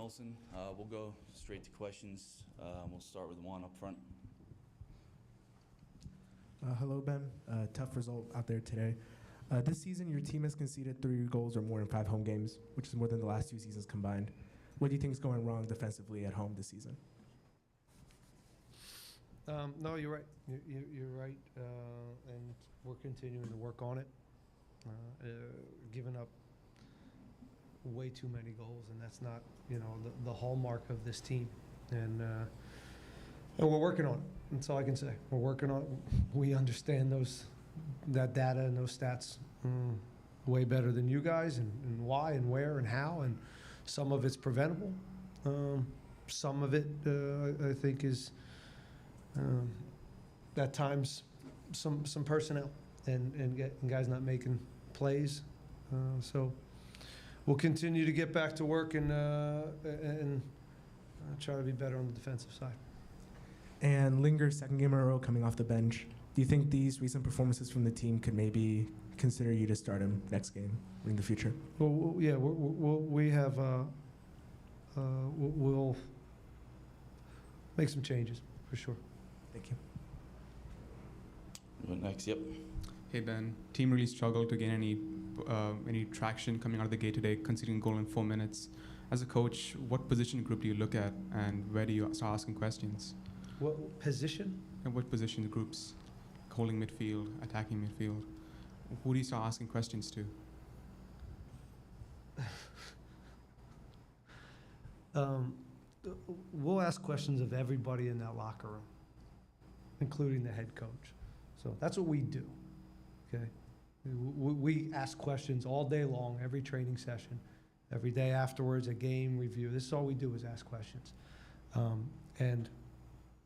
Olsen. We'll go straight to questions. We'll start with Juan up front. Hello, Ben. Tough result out there today. This season, your team has conceded 3 goals or more in 5 home games, which is more than the last 2 seasons combined. What do you think is going wrong defensively at home this season? No, you're right. You're right, and we're continuing to work on it. Giving up way too many goals, and that's not, the hallmark of this team. And we're working on it. That's all I can say. We're working on it. We understand that data and those stats way better than you guys, and why and where and how. And some of it's preventable. Some of it, I think, is at times some personnel and guys not making plays. So we'll continue to get back to work and try to be better on the defensive side. And Linger's second game in a row coming off the bench. Do you think these recent performances from the team could maybe consider you to start him next game or in the future? Well, yeah, we'll make some changes for sure. Thank you. Next, yep. Hey Ben, team really struggled to gain any traction coming out of the gate today, conceding a goal in 4 minutes. As a coach, what position group do you look at, and where do you start asking questions? What position? And what position groups? Holding midfield, attacking midfield. Who do you start asking questions to? We'll ask questions of everybody in that locker room, including the head coach. So that's what we do. Okay, we ask questions all day long, every training session, every day afterwards, a game review. This is all we do is ask questions, and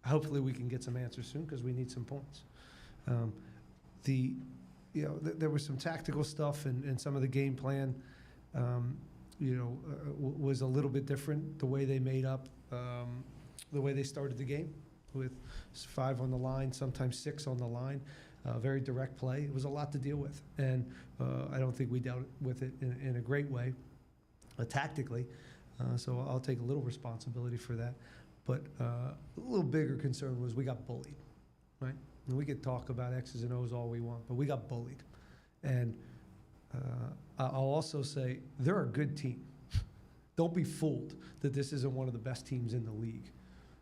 hopefully we can get some answers soon because we need some points. There was some tactical stuff and some of the game plan. Was a little bit different the way they made up, the way they started the game with 5 on the line, sometimes 6 on the line. Very direct play. It was a lot to deal with, and I don't think we dealt with it in a great way, tactically. So I'll take a little responsibility for that. But a little bigger concern was we got bullied, right? And we could talk about X's and O's all we want, but we got bullied. And I'll also say they're a good team. Don't be fooled that this isn't one of the best teams in the league.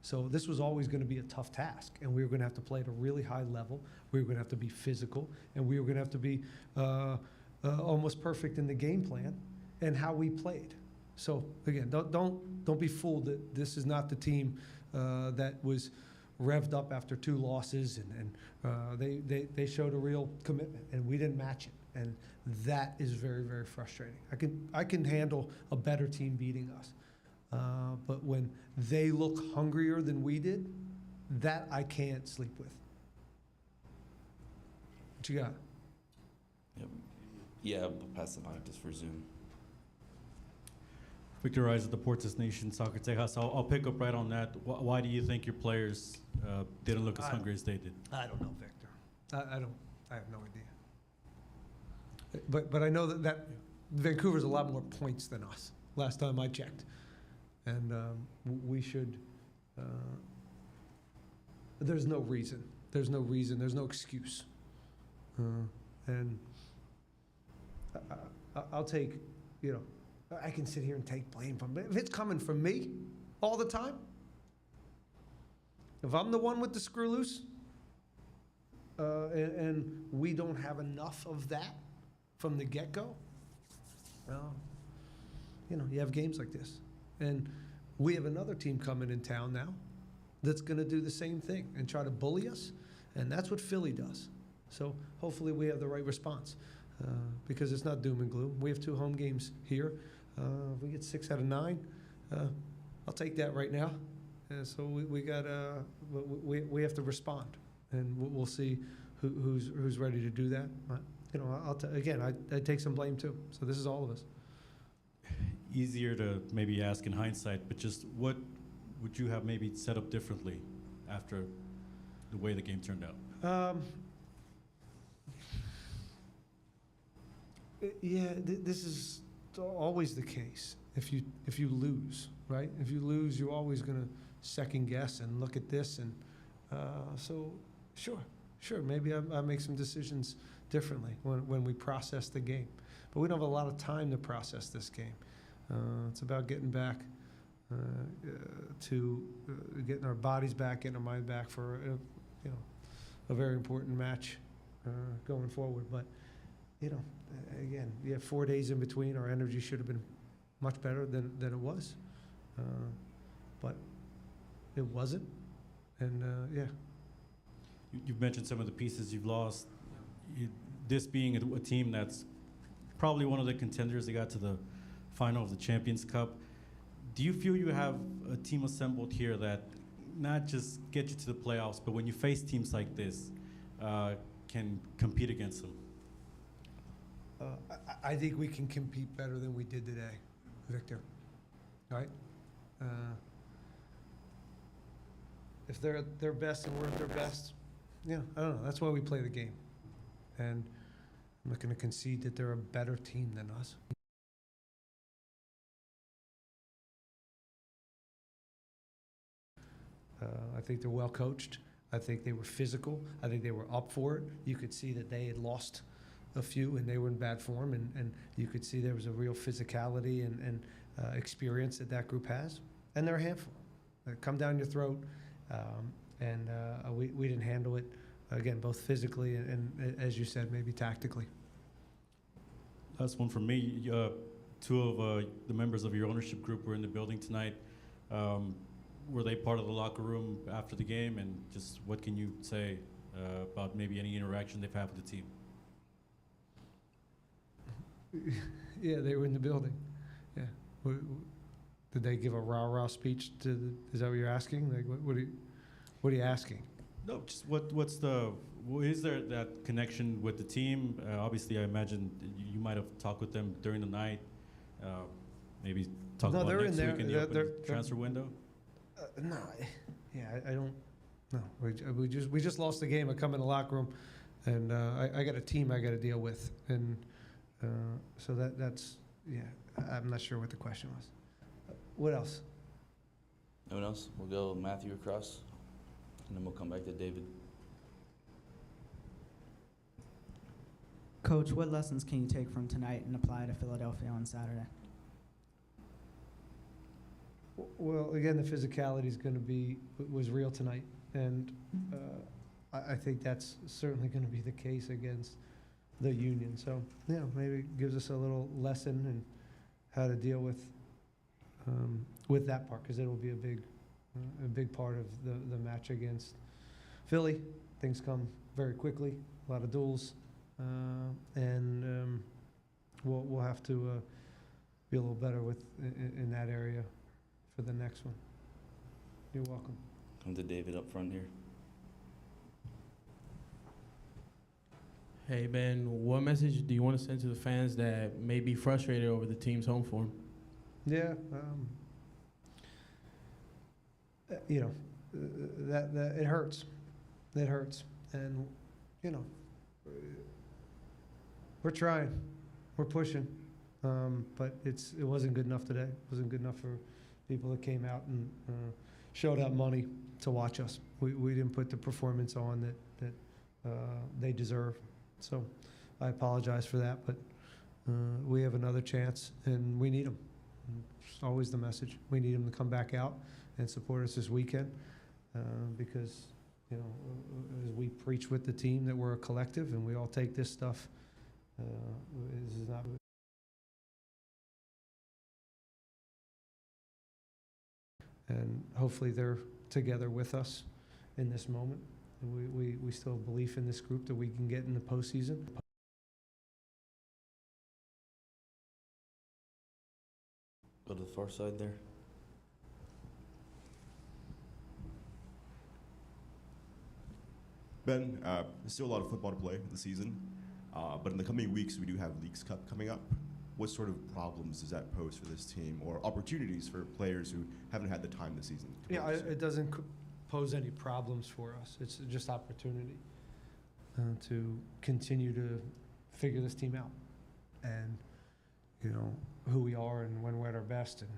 So this was always going to be a tough task, and we were going to have to play at a really high level. We were going to have to be physical, and we were going to have to be almost perfect in the game plan and how we played. So again, don't be fooled that this is not the team that was revved up after 2 losses, and they showed a real commitment, and we didn't match it, and that is very, very frustrating. I can handle a better team beating us, but when they look hungrier than we did, that I can't sleep with. What you got? Yep. Yeah, we'll pass the mic just for Zoom. Victor Rise of the Portis Nation Soccer Texas. I'll pick up right on that. Why do you think your players didn't look as hungry as they did? I don't know, Victor. I have no idea. But I know that Vancouver's a lot more points than us. Last time I checked, and we should. There's no reason. There's no reason. There's no excuse. And I'll take. I can sit here and take blame from it. If it's coming from me all the time, if I'm the one with the screw loose, and we don't have enough of that from the get-go, you have games like this. And we have another team coming in town now that's going to do the same thing and try to bully us, and that's what Philly does. So hopefully we have the right response. Because it's not doom and gloom. We have 2 home games here. If we get 6 out of 9, I'll take that right now. So we have to respond, and we'll see who's ready to do that. But, I take some blame too. So this is all of us. Easier to maybe ask in hindsight, but just what would you have maybe set up differently after the way the game turned out? Yeah, this is always the case. if you lose, right? If you lose, you're always going to second guess and look at this. And so, sure, maybe I make some decisions differently when we process the game. But we don't have a lot of time to process this game. It's about getting back to getting our bodies back, getting our mind back for a very important match going forward. But again, you have 4 days in between. Our energy should have been much better than it was, but it wasn't. And You've mentioned some of the pieces you've lost. This being a team that's probably one of the contenders that got to the final of the Champions Cup, do you feel you have a team assembled here that not just get you to the playoffs, but when you face teams like this, can compete against them? I think we can compete better than we did today, Victor. Right? If they're at their best and we're at their best, I don't know. That's why we play the game. And I'm not going to concede that they're a better team than us. I think they're well coached. I think they were physical. I think they were up for it. You could see that they had lost a few and they were in bad form, and you could see there was a real physicality and experience that group has. And they're a handful. They come down your throat, and we didn't handle it, again, both physically and, as you said, maybe tactically. Last one from me. Two of the members of your ownership group were in the building tonight. Were they part of the locker room after the game? And just what can you say about maybe any interaction they've had with the team? Yeah, they were in the building. Yeah. Did they give a rah-rah speech is that what you're asking? Like, what are you asking? No, just is there that connection with the team? Obviously, I imagine you might have talked with them during the night. Maybe talk about next week in the open transfer window. No, I don't. No, we just lost the game. I come in the locker room, and I got a team I got to deal with, and so that's I'm not sure what the question was. What else? No one else? We'll go Matthew across, and then we'll come back to David. Coach, what lessons can you take from tonight and apply to Philadelphia on Saturday? Well, again, the physicality is going to was real tonight, and I think that's certainly going to be the case against the Union. So, maybe it gives us a little lesson in how to deal with that part, because it will be a big part of the match against Philly. Things come very quickly, a lot of duels, and we'll have to be a little better in that area for the next one. You're welcome. Come to David up front here. Hey, Ben, what message do you want to send to the fans that may be frustrated over the team's home form? Yeah, that it hurts. It hurts, and we're trying, we're pushing, but it wasn't good enough today. It wasn't good enough for people that came out and showed up money to watch us. We didn't put the performance on that they deserve. So I apologize for that, but we have another chance, and we need them. It's always the message. We need them to come back out and support us this weekend, because as we preach with the team that we're a collective and we all take this stuff. This is not. And hopefully they're together with us in this moment. And we still have belief in this group that we can get in the postseason. Go to the far side there. Ben, there's still a lot of football to play this season, but in the coming weeks we do have Leagues Cup coming up. What sort of problems does that pose for this team, or opportunities for players who haven't had the time this season? Yeah, it doesn't pose any problems for us. It's just opportunity to continue to figure this team out. And who we are and when we're at our best and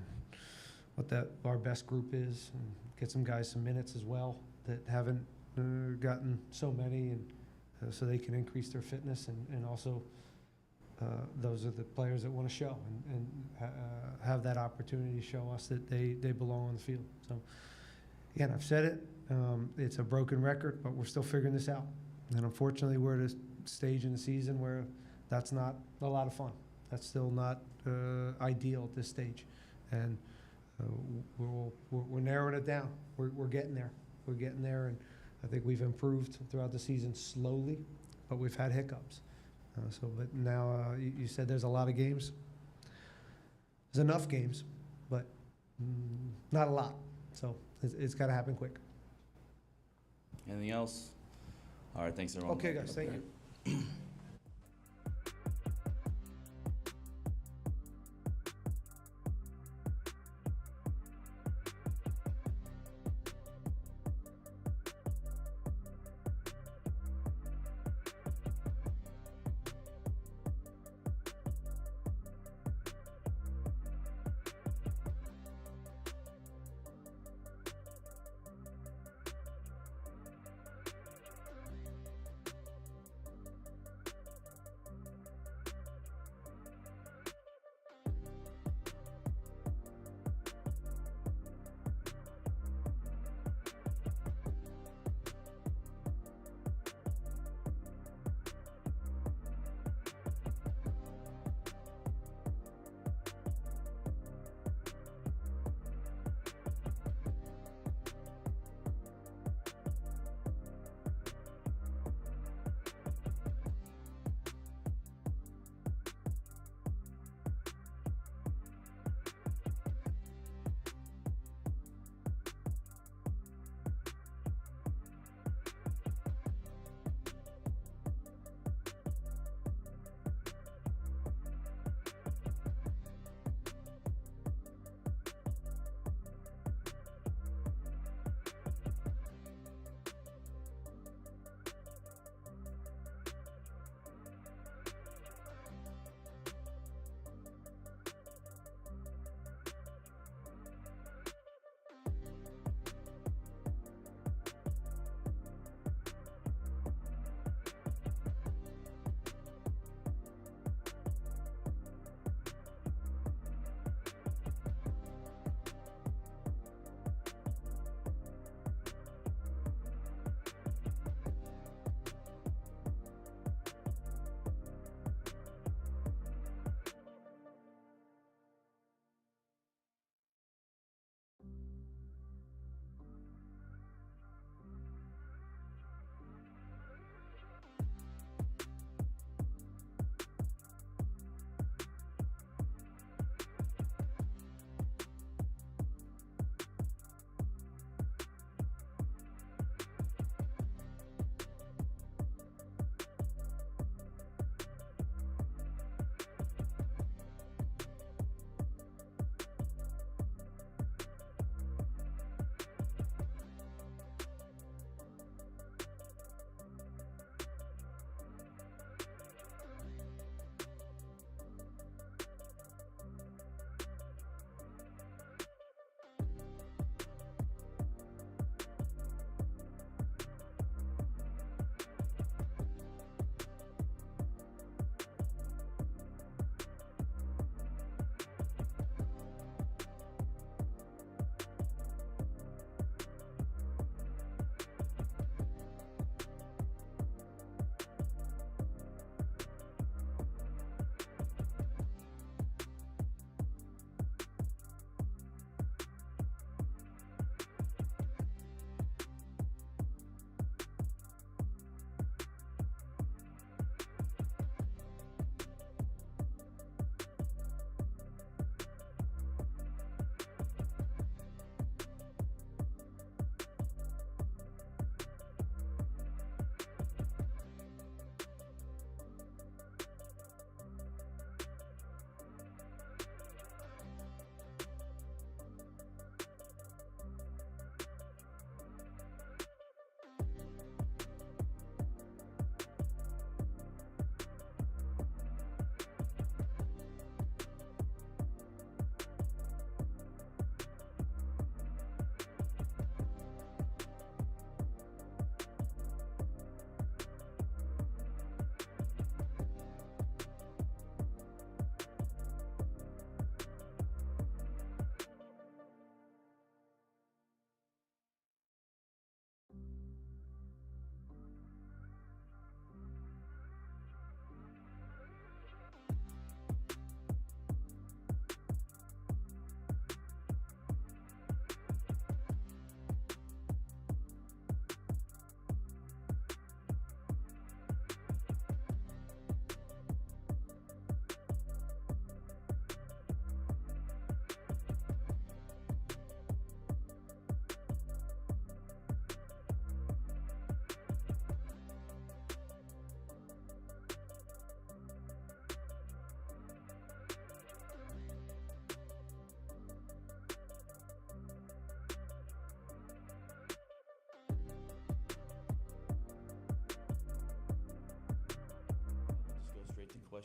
what our best group is, and get some guys some minutes as well that haven't gotten so many, and so they can increase their fitness, and also those are the players that want to show and have that opportunity to show us that they belong on the field. So again, I've said it, it's a broken record, but we're still figuring this out. And unfortunately, we're at a stage in the season where that's not a lot of fun. That's still not ideal at this stage. And we're narrowing it down. We're getting there. We're getting there, and I think we've improved throughout the season slowly, but we've had hiccups. But now you said there's a lot of games. There's enough games, but not a lot. So it's got to happen quick. Anything else? All right, thanks everyone. Okay, guys, thank you.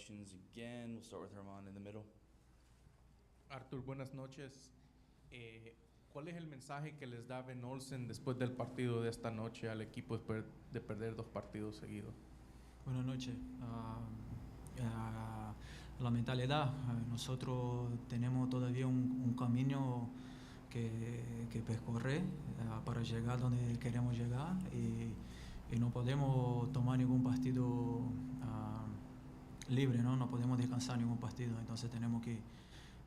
questions again. We'll start with Herman in the middle. Artur, buenas noches. ¿Cuál es el mensaje que les da Ben Olsen después del partido de esta noche al equipo de perder 2 partidos seguidos? Buenas noches. La mentalidad, nosotros tenemos todavía un camino que percorrer para llegar donde queremos llegar y no podemos tomar ningún partido libre, ¿no? No podemos descansar ningún partido, entonces tenemos que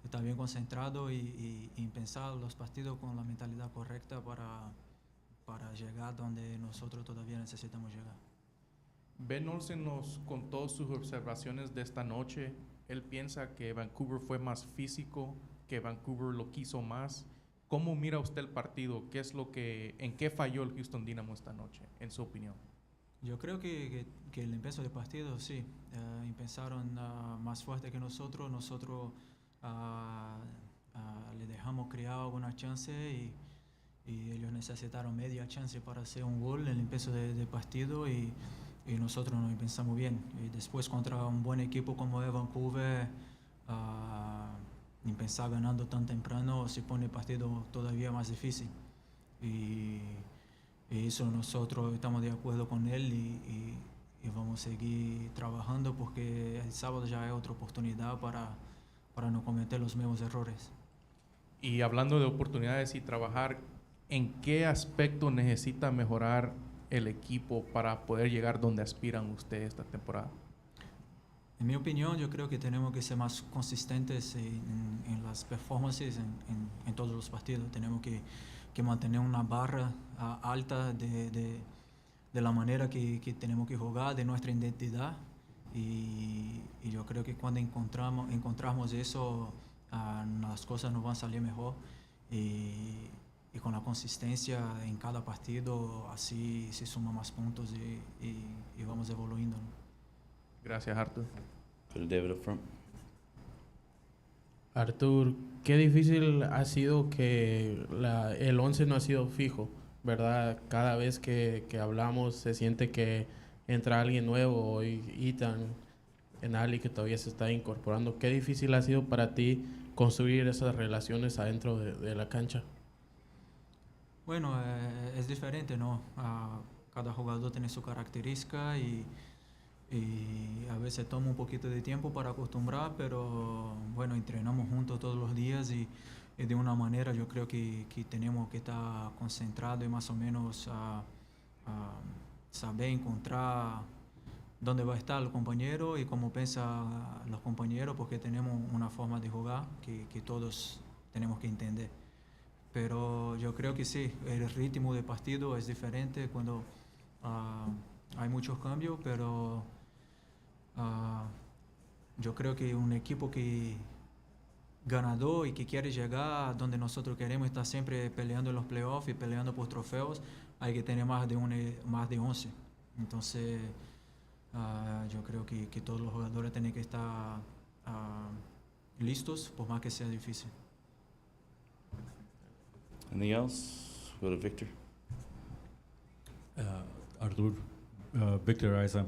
estar bien concentrados y pensar los partidos con la mentalidad correcta para llegar donde nosotros todavía necesitamos llegar. Ben Olsen nos contó sus observaciones de esta noche. Él piensa que Vancouver fue más físico, que Vancouver lo quiso más. ¿Cómo mira usted el partido? ¿En qué falló el Houston Dynamo esta noche, en su opinión? Yo creo que el empiezo del partido, sí, empezaron más fuerte que nosotros. Nosotros le dejamos crear alguna chance y ellos necesitaron media chance para hacer un gol en el empiezo del partido y nosotros nos pensamos bien. Y después contra un buen equipo como es Vancouver, empezar ganando tan temprano se pone el partido todavía más difícil. Y eso nosotros estamos de acuerdo con él y vamos a seguir trabajando porque el sábado ya hay otra oportunidad para no cometer los mismos errores. Y hablando de oportunidades y trabajar, ¿en qué aspecto necesita mejorar el equipo para poder llegar donde aspiran ustedes esta temporada? En mi opinión, yo creo que tenemos que ser más consistentes en las performances en todos los partidos. Tenemos que mantener una barra alta de la manera que tenemos que jugar, de nuestra identidad. Y yo creo que cuando encontramos eso, las cosas nos van a salir mejor. Y con la consistencia en cada partido, así se suman más puntos y vamos evolucionando. Gracias, Artur. Put David up front. Artur, qué difícil ha sido que el 11 no ha sido fijo, ¿verdad? Cada vez que hablamos se siente que entra alguien nuevo, hoy Ethan, Enali, que todavía se está incorporando. ¿Qué difícil ha sido para ti construir esas relaciones adentro de la cancha? Bueno, es diferente, ¿no? Cada jugador tiene su característica y a veces toma un poquito de tiempo para acostumbrar, pero bueno, entrenamos juntos todos los días y de una manera yo creo que tenemos que estar concentrados y más o menos saber encontrar dónde va a estar el compañero y cómo piensan los compañeros, porque tenemos una forma de jugar que todos tenemos que entender. Pero yo creo que sí, el ritmo del partido es diferente cuando hay muchos cambios, pero yo creo que un equipo que ganador y que quiere llegar donde nosotros queremos, estar siempre peleando en los playoffs y peleando por trofeos, hay que tener más de 11. Entonces, yo creo que todos los jugadores tienen que estar listos, por más que sea difícil. Anything else? Go to Victor. Artur, Victor Aiza,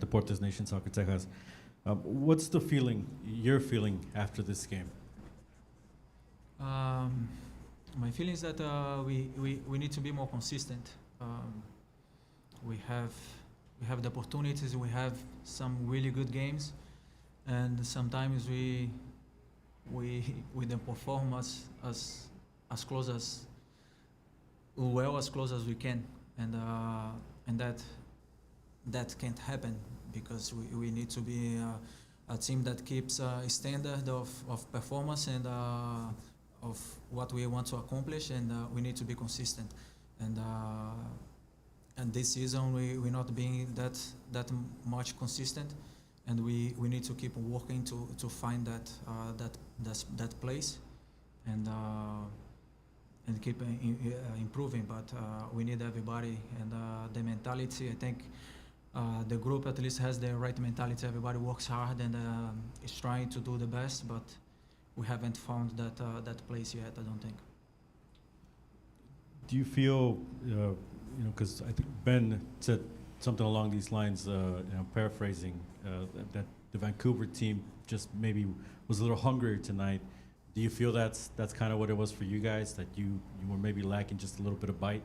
Deportes Nation Soccer Texas. What's the feeling you're feeling after this game? My feeling is that we need to be more consistent. We have the opportunities, we have some really good games, and sometimes we don't perform as close as we can, and that can't happen because we need to be a team that keeps a standard of performance and of what we want to accomplish, and we need to be consistent. And this season we're not being that much consistent, and we need to keep working to find that place, and keep improving. But we need everybody, and the mentality. I think the group at least has the right mentality. Everybody works hard and is trying to do the best, but we haven't found that place yet, I don't think. Do you feel, because I think Ben said something along these lines, paraphrasing, that the Vancouver team just maybe was a little hungrier tonight. Do you feel that's kind of what it was for you guys, that you were maybe lacking just a little bit of bite?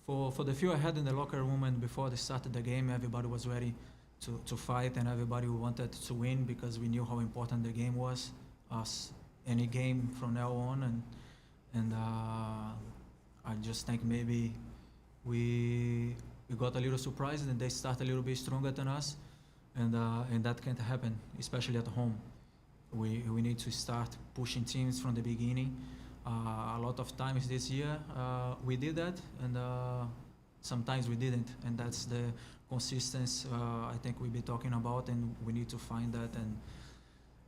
For the few I had in the locker room and before they started the game, everybody was ready to fight and everybody wanted to win because we knew how important the game was, as any game from now on. And I just think maybe we got a little surprised and they started a little bit stronger than us, and that can't happen, especially at home. We need to start pushing teams from the beginning. A lot of times this year we did that, and sometimes we didn't, and that's the consistency I think we'll be talking about, and we need to find that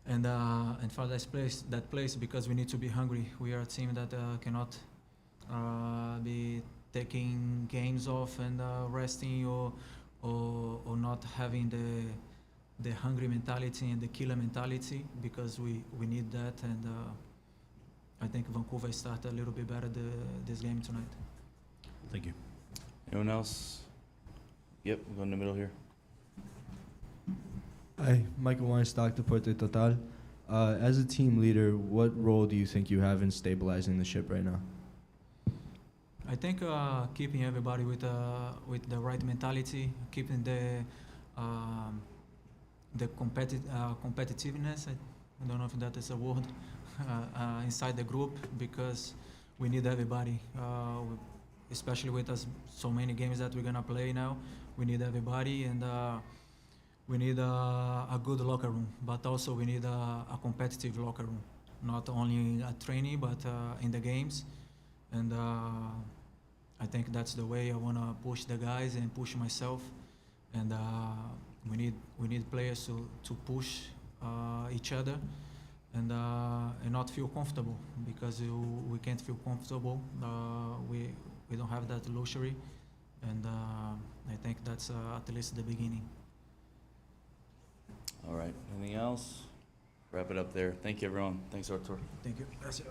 and find that place because we need to be hungry. We are a team that cannot be taking games off and resting or not having the hungry mentality and the killer mentality, because we need that, and I think Vancouver started a little bit better this game tonight. Thank you. Anyone else? Yep, we'll go in the middle here. Hi, Michael Weinstock, Deporte Total. As a team leader, what role do you think you have in stabilizing the ship right now? I think keeping everybody with the right mentality, keeping the competitiveness. I don't know if that is a word inside the group, because we need everybody, especially with us so many games that we're gonna play now. We need everybody, and we need a good locker room, but also we need a competitive locker room, not only at training but in the games. And I think that's the way I want to push the guys and push myself. And we need players to push each other and not feel comfortable, because we can't feel comfortable. We don't have that luxury, and I think that's at least the beginning. All right, anything else? Wrap it up there. Thank you, everyone. Thanks, Artur. Thank you. That's it.